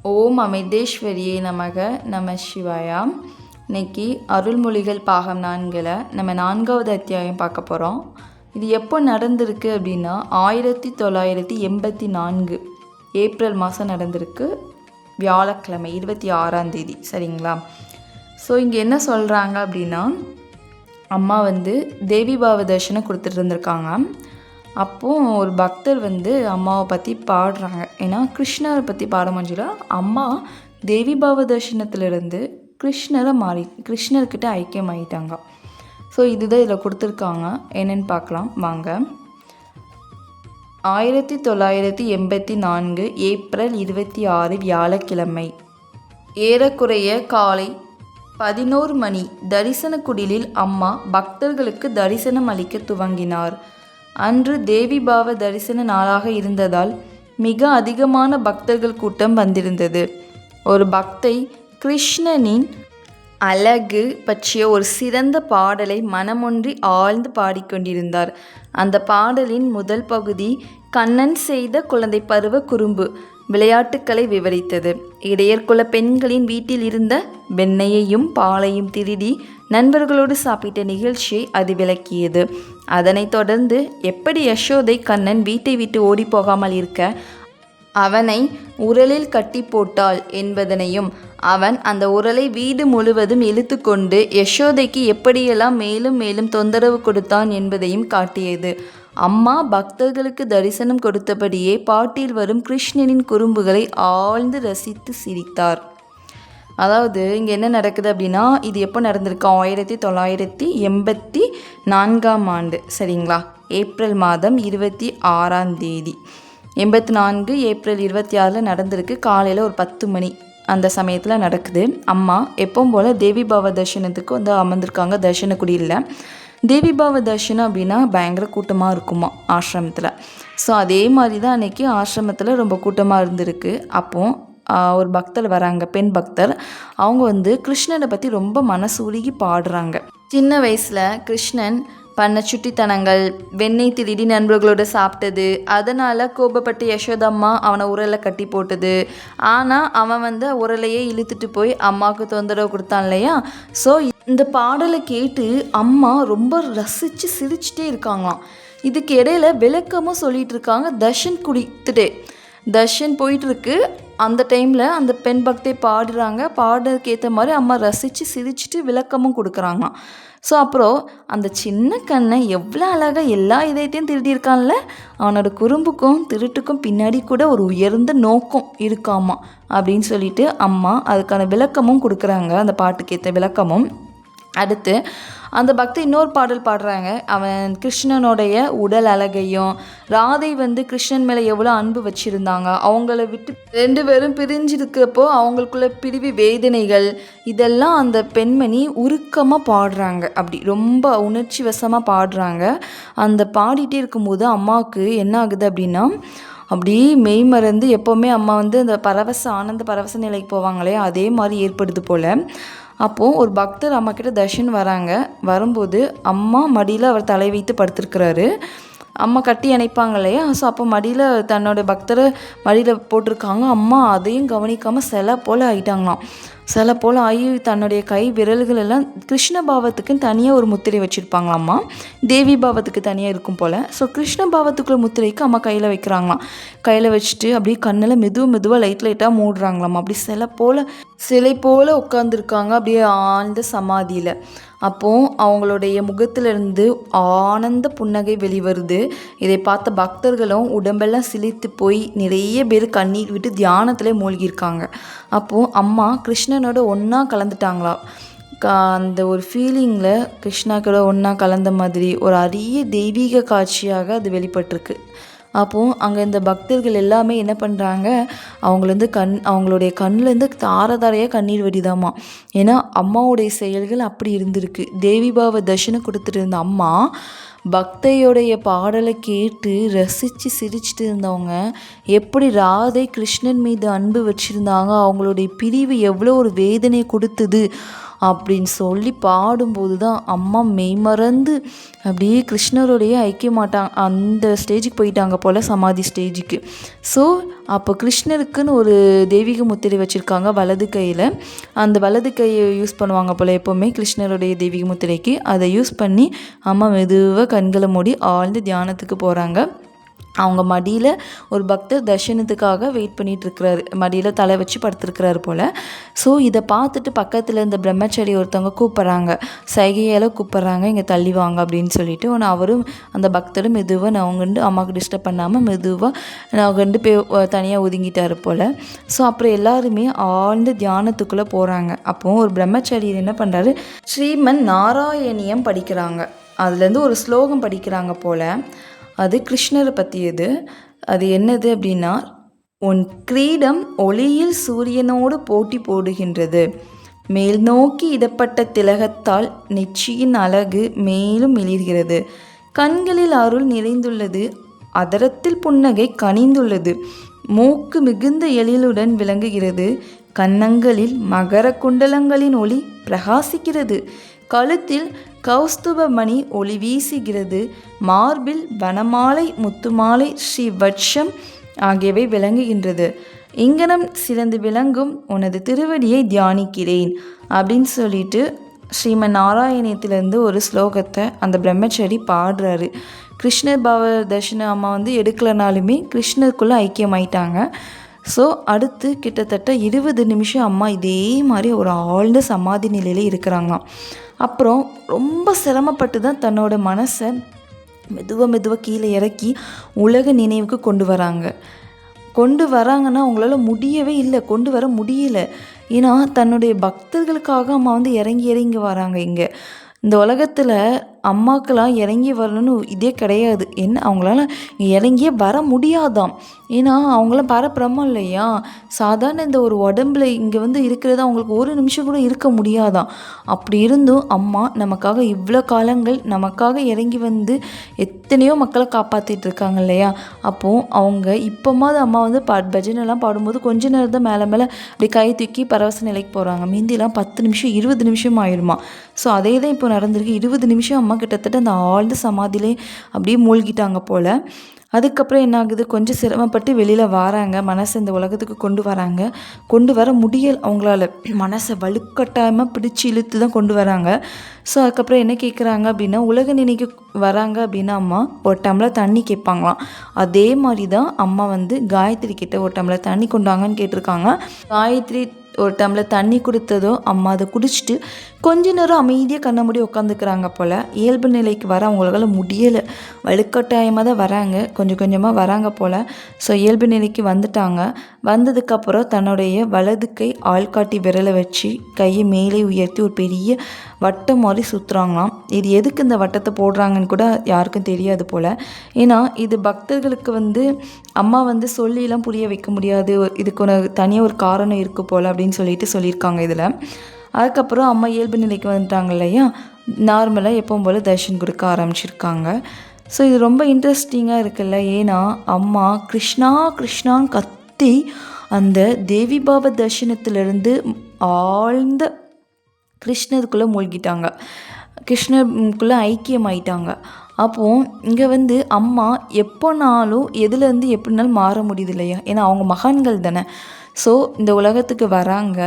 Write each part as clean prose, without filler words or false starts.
ஓம் அமிர்தேஸ்வரியே நமக நம சிவாயா. இன்னைக்கு அருள்மொழிகள் பாகம் 4ல் நம்ம 4வது அத்தியாயம் பார்க்க போகிறோம். இது எப்போ நடந்திருக்கு அப்படின்னா 1984 ஏப்ரல் மாதம் நடந்திருக்கு. வியாழக்கிழமை 26ஆம் தேதி. சரிங்களா? ஸோ இங்கே என்ன சொல்கிறாங்க அப்படின்னா, அம்மா தேவி பாவ தரிசனம் கொடுத்துட்டு இருந்திருக்காங்க. அப்போது ஒரு பக்தர் அம்மாவை பற்றி பாடுறாங்க. ஏன்னா கிருஷ்ணரை பற்றி பாட முடியல. அம்மா தேவி பாவ தரிசனத்திலிருந்து கிருஷ்ணர்கிட்ட ஐக்கியமாயிட்டாங்க. ஸோ இதுதான் இதில் கொடுத்துருக்காங்க. என்னென்னு பார்க்கலாம் வாங்க. 1984 ஏப்ரல் 26 வியாழக்கிழமை ஏறக்குறைய காலை 11 மணி தரிசன குடிலில் அம்மா பக்தர்களுக்கு தரிசனம் அளிக்க துவங்கினார். அன்று தேவி பாவ தரிசன நாளாக இருந்ததால் மிக அதிகமான பக்தர்கள் கூட்டம் வந்திருந்தது. ஒரு பக்தை கிருஷ்ணனின் அழகு பற்றிய ஒரு சிறந்த பாடலை மனமொன்றி ஆழ்ந்து பாடிக்கொண்டிருந்தார். அந்த பாடலின் முதல் பகுதி கண்ணன் செய்த குழந்தை பருவ குறும்பு விளையாட்டுக்களை விவரித்தது. இடையர்குல பெண்களின் வீட்டில் இருந்த வெண்ணெயையும் பாலையும் திருடி நண்பர்களோடு சாப்பிட்ட நிகழ்ச்சியை அது விளக்கியது. அதனைத் தொடர்ந்து எப்படி யசோதை கண்ணன் வீட்டை விட்டு ஓடி போகாமல் இருக்க அவனை உரலில் கட்டி போட்டாள் என்பதனையும், அவன் அந்த உரலை வீடு முழுவதும் இழுத்து கொண்டு யசோதைக்கு எப்படியெல்லாம் மேலும் மேலும் தொந்தரவு கொடுத்தான் என்பதையும் காட்டியது. அம்மா பக்தர்களுக்கு தரிசனம் கொடுத்தபடியே பாட்டில் வரும் கிருஷ்ணனின் குறும்புகளை ஆழ்ந்து ரசித்து சிரித்தார். அதாவது இங்கே என்ன நடக்குது அப்படின்னா, இது எப்போ நடந்திருக்கு? 1984ஆம் ஆண்டு. சரிங்களா? ஏப்ரல் மாதம் 26ஆம் தேதி 84 ஏப்ரல் 26 நடந்திருக்கு. காலையில் ஒரு 10 மணி அந்த சமயத்தில் நடக்குது. அம்மா எப்பவும் போல் தேவி பாவ தரிசனத்துக்கு அமர்ந்திருக்காங்க தரிசன குடியில். தேவி பாவ தரிசனம் அப்படின்னா பயங்கர கூட்டமாக இருக்குமா ஆசிரமத்தில். ஸோ அதே மாதிரி தான் அன்றைக்கி ஆசிரமத்தில் ரொம்ப கூட்டமாக இருந்திருக்கு. அப்போது ஒரு பக்தர் வராங்க, பெண் பக்தர். அவங்க கிருஷ்ணனை பற்றி ரொம்ப மனசு உருகி பாடுறாங்க. சின்ன வயசில் கிருஷ்ணன் பண்ண சுட்டித்தனங்கள், வெண்ணெய் திருடி நண்பர்களோடு சாப்பிட்டது, அதனால் கோபப்பட்டு யசோதம்மா அவனை உரலை கட்டி போட்டது. ஆனால் அவன் உரலையே இழுத்துட்டு போய் அம்மாவுக்கு தொந்தரவு கொடுத்தான் இல்லையா? ஸோ இந்த பாடலை கேட்டு அம்மா ரொம்ப ரசித்து சிரிச்சிட்டே இருக்காங்களாம். இதுக்கு இடையில விளக்கமும் சொல்லிகிட்டு இருக்காங்க. தர்ஷன் போயிட்டுருக்கு. அந்த டைமில் அந்த பெண் பக்தை பாடுறாங்க. பாடுறதுக்கு ஏற்ற மாதிரி அம்மா ரசித்து சிரிச்சிட்டு விளக்கமும் கொடுக்குறாங்களாம். ஸோ அப்புறம் அந்த சின்ன கண்ணை எவ்வளோ அழகாக எல்லா இதயத்தையும் திருடியிருக்கான்ல, அவனோட குறும்புக்கும் திருட்டுக்கும் பின்னாடி கூட ஒரு உயர்ந்த நோக்கம் இருக்காமா அப்படின்னு சொல்லிட்டு அம்மா அதுக்கான விளக்கமும் கொடுக்குறாங்க, அந்த பாட்டுக்கு ஏற்ற விளக்கமும். அடுத்து அந்த பக்தி இன்னொரு பாடல் பாடுறாங்க. அவன் கிருஷ்ணனுடைய உடல் அழகையும், ராதை கிருஷ்ணன் மேலே எவ்வளோ அன்பு வச்சுருந்தாங்க, அவங்கள விட்டு 2 பேரும் பிரிஞ்சிருக்கப்போ அவங்களுக்குள்ள பிரிவு வேதனைகள், இதெல்லாம் அந்த பெண்மணி உருக்கமாக பாடுறாங்க. அப்படி ரொம்ப உணர்ச்சி வசமாக பாடுறாங்க. அந்த பாடிட்டே இருக்கும்போது அம்மாவுக்கு என்ன ஆகுது அப்படின்னா, அப்படி மெய் மறந்து எப்போவுமே அம்மா அந்த ஆனந்த பரவச நிலைக்கு போவாங்களே அதே மாதிரி ஏற்படுது போல். அப்போது ஒரு பக்தர் அம்மா கிட்ட தர்ஷன் வராங்க. வரும்போது அம்மா மடியில் அவர் தலை வைத்து படுத்திருக்கிறாரு. அம்மா கட்டி அணைப்பாங்க இல்லையா? ஸோ அப்போ மடியில் தன்னோட பக்தரை மடியில் போட்டிருக்காங்க. அம்மா அதையும் கவனிக்காமல் சிலை போல் ஆகிட்டாங்களாம். சிலை போல் ஆகி தன்னுடைய கை விரல்கள் எல்லாம் கிருஷ்ண பாவத்துக்குன்னு தனியாக ஒரு முத்திரை வச்சுருப்பாங்களாம்மா. தேவி பாவத்துக்கு தனியாக இருக்கும் போல். ஸோ கிருஷ்ண பாவத்துக்குள்ள முத்திரைக்கு அம்மா கையில் வைக்கிறாங்களாம். கையில் வச்சுட்டு அப்படியே கண்ணில் மெதுவாக லைட்டாக மூடுறாங்களாம். அப்படி சிலை போல் உட்காந்துருக்காங்க அப்படியே ஆழ்ந்த சமாதியில். அப்போது அவங்களுடைய முகத்திலிருந்து ஆனந்த புன்னகை வெளிவருது. இதை பார்த்த பக்தர்களும் உடம்பெல்லாம் சிலித்து போய் நிறைய பேர் கண்ணீர் விட்டு தியானத்தில் மூழ்கியிருக்காங்க. அப்போது அம்மா கிருஷ்ணனோட ஒன்றா கலந்துட்டாங்களாம். அந்த ஒரு ஃபீலிங்கில் கிருஷ்ணா கூட ஒன்றா கலந்த மாதிரி ஒரு அரிய தெய்வீக காட்சியாக அது வெளிப்பட்டிருக்கு. அப்போது அங்கே இந்த பக்தர்கள் எல்லாமே என்ன பண்ணுறாங்க, அவங்களுடைய கண்ணிலேருந்து தாரையாக கண்ணீர் வடிதாமா. ஏன்னா அம்மாவுடைய செயல்கள் அப்படி இருந்திருக்கு. தேவி பாவ தர்ஷனம் கொடுத்துட்டு இருந்த அம்மா பக்தையோடைய பாடலை கேட்டு ரசித்து சிரிச்சிட்டு இருந்தவங்க எப்படி ராதை கிருஷ்ணன் மீது அன்பு வச்சுருந்தாங்க, அவங்களுடைய பிரிவு எவ்வளோ ஒரு வேதனை கொடுத்தது அப்படின்னு சொல்லி பாடும்போது தான் அம்மா மெய்மறந்து அப்படியே கிருஷ்ணரோடைய ஐக்கியமாட்டாங்க அந்த ஸ்டேஜுக்கு போயிட்டாங்க போல், சமாதி ஸ்டேஜுக்கு. ஸோ அப்போ கிருஷ்ணருக்குன்னு ஒரு தெய்வீக முத்திரை வச்சுருக்காங்க வலது கையில். அந்த வலது கையை யூஸ் பண்ணுவாங்க போல் எப்போவுமே கிருஷ்ணருடைய தெய்வீக முத்திரைக்கு. அதை யூஸ் பண்ணி அம்மா மெதுவாக கண்களை மூடி ஆழ்ந்து தியானத்துக்கு போகிறாங்க. அவங்க மடியில் ஒரு பக்தர் தர்ஷனத்துக்காக வெயிட் பண்ணிகிட்ருக்கிறாரு, மடியில் தலை வச்சு படுத்துருக்கிறாரு போல். ஸோ இதை பார்த்துட்டு பக்கத்தில் இந்த பிரம்மச்சாரி ஒருத்தவங்க கூப்பிட்றாங்க, சைகையால் கூப்பிட்றாங்க, இங்கே தள்ளி வாங்க அப்படின்னு சொல்லிட்டு. ஆனால் அவரும் அந்த பக்தரும் மெதுவாக நவங்கண்டு அம்மாவுக்கு டிஸ்டர்ப் பண்ணாமல் மெதுவாக நவங்கண்டு போய் தனியாக ஒதுங்கிட்டார் போல். ஸோ அப்புறம் எல்லாருமே ஆழ்ந்த தியானத்துக்குள்ளே போகிறாங்க. அப்போது ஒரு பிரம்மச்சாரி என்ன பண்ணுறாரு, ஸ்ரீமன் நாராயணியம் படிக்கிறாங்க. அதுலேருந்து ஒரு ஸ்லோகம் படிக்கிறாங்க போல். அது கிருஷ்ணரை பற்றியது. அது என்னது அப்படின்னா, உன் கிரீடம் ஒளியில் சூரியனோடு போட்டி போடுகின்றது, மேல் நோக்கி இடப்பட்ட திலகத்தால் நெற்றியின் அழகு மேலும் மிளிர்கிறது, கண்களில் அருள் நிறைந்துள்ளது, அதரத்தில் புன்னகை கனிந்துள்ளது, மூக்கு மிகுந்த எழிலுடன் விளங்குகிறது, கன்னங்களில் மகர குண்டலங்களின் ஒளி பிரகாசிக்கிறது, கழுத்தில் கௌஸ்துபமணி ஒளி வீசுகிறது, மார்பில் வனமாலை முத்துமாலை ஸ்ரீ வட்சம் ஆகியவை விளங்குகின்றது, இங்கனம் சிறந்து விளங்கும் உனது திருவடியை தியானிக்கிறேன் அப்படின்னு சொல்லிட்டு ஸ்ரீமன் நாராயணியத்திலேருந்து ஒரு ஸ்லோகத்தை அந்த பிரம்மச்சாரி பாடுறாரு. கிருஷ்ணர் பாவ தர்ஷன அம்மா எடுக்கலைனாலுமே கிருஷ்ணருக்குள்ளே ஐக்கியமாயிட்டாங்க. ஸோ அடுத்து கிட்டத்தட்ட 20 நிமிஷம் அம்மா இதே மாதிரி ஒரு ஆழ்ந்த சமாதி நிலையில் இருக்கிறாங்களாம். அப்புறம் ரொம்ப சிரமப்பட்டு தான் தன்னோட மனசை மெதுவாக கீழே இறக்கி உலக நினைவுக்கு கொண்டு வராங்கன்னா அவங்களால முடியவே இல்லை, கொண்டு வர முடியல. ஏன்னா தன்னுடைய பக்தர்களுக்காக அம்மா இறங்கி வராங்க. இங்கே இந்த உலகத்தில் அம்மாக்கெல்லாம் இறங்கி வரணும்னு இதே கிடையாது. என்ன அவங்களால இறங்கியே வர முடியாதாம். ஏன்னா அவங்களாம் பரபிரம்மம் இல்லையா. சாதாரண இந்த ஒரு உடம்புல இங்கே இருக்கிறது அவங்களுக்கு ஒரு நிமிஷம் கூட இருக்க முடியாதாம். அப்படி இருந்தும் அம்மா நமக்காக இவ்வளோ காலங்கள் நமக்காக இறங்கி எத்தனையோ மக்களை காப்பாற்றிட்டு இருக்காங்க இல்லையா. அப்போது அவங்க இப்போமாவது அம்மா பஜனைலாம் பாடும்போது கொஞ்ச நேரம் தான் மேலே அப்படி கை தூக்கி பரவச நிலைக்கு போகிறாங்க. மீந்திலாம் 10 நிமிஷம் 20 நிமிஷம் ஆயிடுமா. ஸோ அதே தான் இப்போ நடந்திருக்கு. 20 நிமிஷம் அம்மா கிட்டத்தட்ட அந்த ஆழ்ந்த சமாதியிலே அப்படியே மூழ்கிட்டாங்க போல். அதுக்கப்புறம் என்ன ஆகுது, கொஞ்சம் சிரமப்பட்டு வெளியில் வராங்க, மனசை இந்த உலகத்துக்கு கொண்டு வர முடியல அவங்களால. மனசை வலுக்கட்டாயமாக பிடிச்சி இழுத்து தான் கொண்டு வராங்க. ஸோ அதுக்கப்புறம் என்ன கேட்குறாங்க அப்படின்னா, உலக நினைக்கு வராங்க அப்படின்னா அம்மா ஒரு டம்ளர் தண்ணி கேட்பாங்களாம். அதே மாதிரி தான் அம்மா காயத்ரி கிட்ட ஒரு டம்ளர் தண்ணி கொண்டாங்கன்னு கேட்டிருக்காங்க. காயத்ரி ஒரு டம்ளர் தண்ணி கொடுத்ததோ அம்மா அதை குடிச்சிட்டு கொஞ்ச நேரம் அமைதியாக கண்ண மூடி உட்காந்துக்கிறாங்க போல். இயல்பு நிலைக்கு வர அவங்களால முடியலை, வலுக்கட்டாயமாக தான் வராங்க, கொஞ்சமாக வராங்க போல். ஸோ இயல்பு நிலைக்கு வந்ததுக்கப்புறம் தன்னுடைய வலது கை ஆள்காட்டி விரலை வச்சு கையை மேலே உயர்த்தி ஒரு பெரிய வட்டம் மாதிரி சுற்றுறாங்களாம். இது எதுக்கு இந்த வட்டத்தை போடுறாங்கன்னு கூட யாருக்கும் தெரியாது போல். ஏன்னா இது பக்தர்களுக்கு அம்மா சொல்லிலாம் புரிய வைக்க முடியாது, இதுக்கு ஒரு தனியாக ஒரு காரணம் இருக்குது போல் அப்படின்னு சொல்லியிருக்காங்க இதில். அதுக்கப்புறம் அம்மா இயல்பு நிலைக்கு வந்துட்டாங்க இல்லையா, நார்மலாக எப்பவும் போல் தர்ஷன் கொடுக்க ஆரம்பிச்சிருக்காங்க. ஸோ இது ரொம்ப இன்ட்ரெஸ்டிங்காக இருக்குல்ல. ஏன்னா அம்மா கிருஷ்ணா கிருஷ்ணான்னு கத்தி அந்த தேவி பாப தர்ஷனத்திலிருந்து ஆழ்ந்த கிருஷ்ணருக்குள்ளே மூழ்கிட்டாங்க, கிருஷ்ணருக்குள்ளே ஐக்கியமாயிட்டாங்க. அப்போது இங்கே அம்மா எப்போனாலும் எதுலேருந்து எப்படினாலும் மாற முடியுது இல்லையா. ஏன்னா அவங்க மகான்கள் தானே. ஸோ இந்த உலகத்துக்கு வராங்க,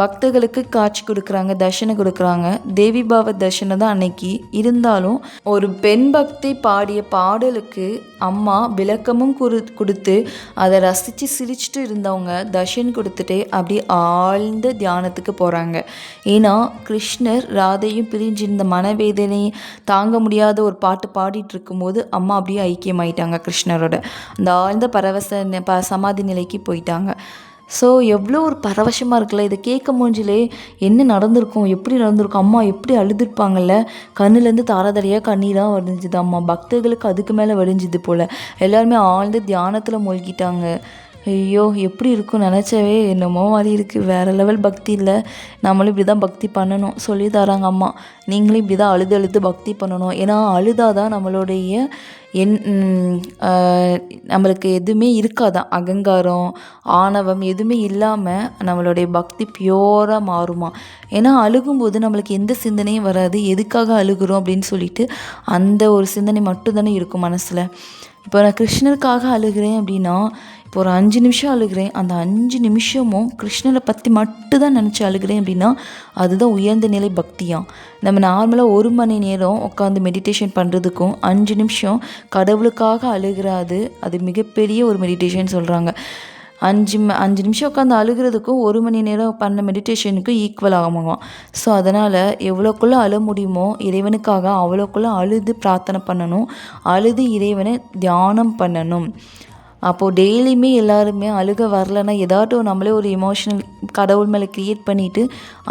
பக்தர்களுக்கு காட்சி கொடுக்குறாங்க, தர்ஷனம் கொடுக்குறாங்க. தேவி பாவ தர்ஷனம் தான் அன்னைக்கு. இருந்தாலும் ஒரு பெண் பக்தி பாடிய பாடலுக்கு அம்மா விளக்கமும் கொடுத்து அதை ரசித்து சிரிச்சுட்டு இருந்தவங்க தர்ஷன் கொடுத்துட்டே அப்படி ஆழ்ந்த தியானத்துக்கு போகிறாங்க. ஏன்னா கிருஷ்ணர் ராதையும் பிரிஞ்சிருந்த மனவேதனை தாங்க முடியாத ஒரு பாட்டு பாடிட்டு இருக்கும்போது அம்மா அப்படியே ஐக்கியமாயிட்டாங்க கிருஷ்ணரோட. அந்த ஆழ்ந்த பரவச சமாதி நிலைக்கு போயிட்டாங்க. ஸோ எவ்வளோ ஒரு பரவசமாக இருக்குல்ல. இதை கேட்க மூஞ்சிலே என்ன நடந்திருக்கும், எப்படி நடந்திருக்கும், அம்மா எப்படி அழுதுருப்பாங்கல்ல. கண்ணுலேருந்து தாரதரையாக கண்ணீராக வடிஞ்சுது. அம்மா பக்தர்களுக்கு அதுக்கு மேலே வடிஞ்சுது போல். எல்லாருமே ஆழ்ந்த தியானத்தில் மூழ்கிட்டாங்க. ஐயோ! எப்படி இருக்கும் நெனச்சாவே என்னமோ மாரி இருக்கு. வேற லெவல் பக்தி இல்ல. நம்மளும் இப்படி தான் பக்தி பண்ணணும். சொல்லி தராங்க அம்மா. நீங்களும் இப்படி தான் அழுது அழுது பக்தி பண்ணணும். ஏன்னா அழுதா தான் நம்மளுடைய என் அ நம்மளுக்கு எதுவுமே இருக்காதாம். அகங்காரம், ஆணவம் எதுவுமே இல்லாம நம்மளுடைய பக்தி பியூரா மாறுமாம். ஏன்னா அழுகும்போது நம்மளுக்கு எந்த சிந்தனையும் வராது. எதுக்காக அழுகுறோம் அப்படின்னு சொல்லிட்டு அந்த ஒரு சிந்தனை மட்டும் தானே இருக்கும் மனசுல. இப்போ நான் கிருஷ்ணருக்காக அழுகிறேன் அப்படின்னா, இப்போ ஒரு 5 நிமிஷம் அழுகிறேன். அந்த 5 நிமிஷமும் கிருஷ்ணரை பற்றி மட்டும் தான் நினச்சி அழுகிறேன் அப்படின்னா, அதுதான் உயர்ந்த நிலை பக்தியாம். நம்ம நார்மலாக 1 மணி நேரம் உட்காந்து மெடிடேஷன் பண்ணுறதுக்கும் 5 நிமிஷம் கடவுளுக்காக அழுகிறது, அது மிகப்பெரிய ஒரு மெடிடேஷன் சொல்கிறாங்க. 5 நிமிஷம் உட்காந்து அழுகிறதுக்கும் 1 மணி நேரம் பண்ண மெடிடேஷனுக்கும் ஈக்குவல் ஆகுமாம். ஸோ அதனால் எவ்வளோக்குள்ளே அழ முடியுமோ இறைவனுக்காக அவ்வளோக்குள்ளே அழுது பிரார்த்தனை பண்ணணும். அழுது இறைவனை தியானம் பண்ணணும். அப்போது டெய்லியுமே எல்லாருமே அழுக வரலன்னா ஏதாட்டும் நம்மளே ஒரு எமோஷனல் கடவுள் மேலே க்ரியேட் பண்ணிவிட்டு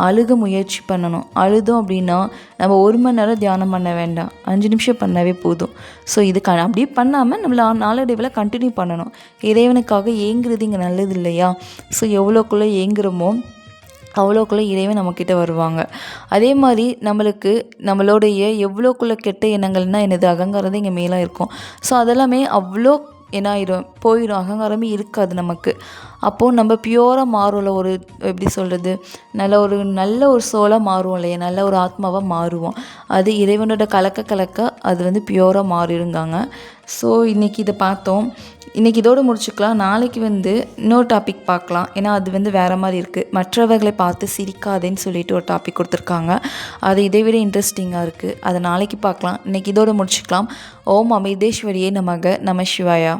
அழுக முயற்சி பண்ணணும். அழுதோம் அப்படின்னா நம்ம 1 மணி நேரம் தியானம் பண்ண வேண்டாம், 5 நிமிஷம் பண்ணாவே போதும். ஸோ இது அப்படியே பண்ணாமல் நம்மள நாளடைவில் கண்டினியூ பண்ணணும். இறைவனுக்காக ஏங்குறது இங்கே நல்லது இல்லையா? ஸோ எவ்வளோக்குள்ளே ஏங்குறோமோ அவ்வளோக்குள்ளே இறைவன் நம்மக்கிட்ட வருவாங்க. அதே மாதிரி நம்மளுடைய எவ்வளோக்குள்ள கெட்ட எண்ணங்கள்னால் எனது அகங்காரம் தான் இங்கே மேலே இருக்கும். ஸோ அதெல்லாமே அவ்வளோ என்னாயிரும் போயிடும், அகங்காரமே இருக்காது நமக்கு. அப்போது நம்ம பியூராக மாறும்ல, ஒரு எப்படி சொல்கிறது, நல்ல ஒரு சோலாக மாறுவோம் இல்லையா, நல்ல ஒரு ஆத்மாவாக மாறுவோம். அது இறைவனோட கலக்க அது பியூராக மாறிடுங்காங்க. ஸோ இன்றைக்கி இதை பார்த்தோம். இன்றைக்கி இதோடு முடிச்சுக்கலாம். நாளைக்கு இன்னொரு டாபிக் பார்க்கலாம். ஏன்னா அது வேறு மாதிரி இருக்குது. மற்றவர்களை பார்த்து சிரிக்காதேன்னு சொல்லிட்டு ஒரு டாபிக் கொடுத்துருக்காங்க. அது இதை விட இன்ட்ரெஸ்டிங்காக இருக்குது. அதை நாளைக்கு பார்க்கலாம். இன்றைக்கி இதோடு முடிச்சுக்கலாம். ஓம் அமிர்தேஸ்வரியே நமக. நம சிவாயா.